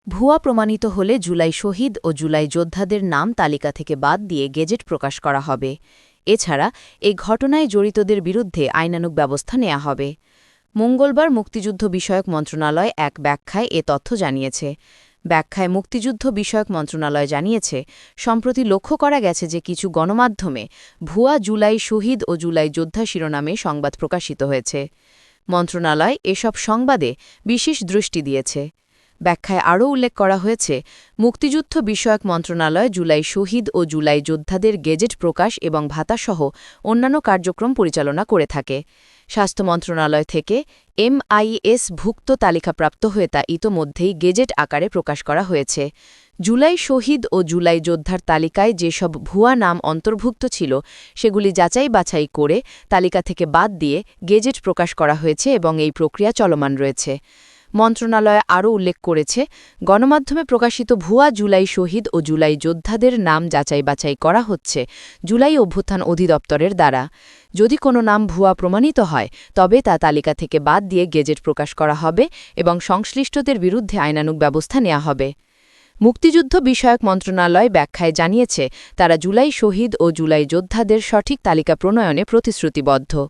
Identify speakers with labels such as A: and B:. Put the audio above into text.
A: ভুয়া প্রমাণিত হলে জুলাই শহীদ ও জুলাই যোদ্ধাদের নাম তালিকা থেকে বাদ দিয়ে গেজেট প্রকাশ করা হবে। এছাড়া এই ঘটনায় জড়িতদের বিরুদ্ধে আইনানুগ ব্যবস্থা নেওয়া হবে। মঙ্গলবার মুক্তিযুদ্ধ বিষয়ক মন্ত্রণালয় এক ব্যাখ্যায় এ তথ্য জানিয়েছে। ব্যাখ্যায় মুক্তিযুদ্ধ বিষয়ক মন্ত্রণালয় জানিয়েছে, সম্প্রতি লক্ষ্য করা গেছে যে কিছু গণমাধ্যমে ভুয়া জুলাই শহীদ ও জুলাই যোদ্ধা শিরোনামে সংবাদ প্রকাশিত হয়েছে। মন্ত্রণালয় এসব সংবাদে বিশেষ দৃষ্টি দিয়েছে। ব্যাখ্যায় আরও উল্লেখ করা হয়েছে, মুক্তিযুদ্ধ বিষয়ক মন্ত্রণালয় জুলাই শহীদ ও জুলাই যোদ্ধাদের গেজেট প্রকাশ এবং ভাতাসহ অন্যান্য কার্যক্রম পরিচালনা করে থাকে। স্বাস্থ্য মন্ত্রণালয় থেকে MIS-ভুক্ত তালিকাপ্রাপ্ত হয়ে তা ইতোমধ্যেই গেজেট আকারে প্রকাশ করা হয়েছে। জুলাই শহীদ ও জুলাই যোদ্ধার তালিকায় যেসব ভুয়া নাম অন্তর্ভুক্ত ছিল সেগুলি যাচাই বাছাই করে তালিকা থেকে বাদ দিয়ে গেজেট প্রকাশ করা হয়েছে এবং এই প্রক্রিয়া চলমান রয়েছে। মন্ত্রণালয় আরও উল্লেখ করেছে, গণমাধ্যমে প্রকাশিত ভুয়া জুলাই শহীদ ও জুলাই যোদ্ধাদের নাম যাচাই বাছাই করা হচ্ছে জুলাই অভ্যুত্থান অধিদপ্তরের দ্বারা। যদি কোনো নাম ভুয়া প্রমাণিত হয় তবে তা তালিকা থেকে বাদ দিয়ে গেজেট প্রকাশ করা হবে এবং সংশ্লিষ্টদের বিরুদ্ধে আইনানুগ ব্যবস্থা নেওয়া হবে। মুক্তিযুদ্ধ বিষয়ক মন্ত্রণালয় ব্যাখ্যায় জানিয়েছে, তারা জুলাই শহীদ ও জুলাই যোদ্ধাদের সঠিক তালিকা প্রণয়নে প্রতিশ্রুতিবদ্ধ।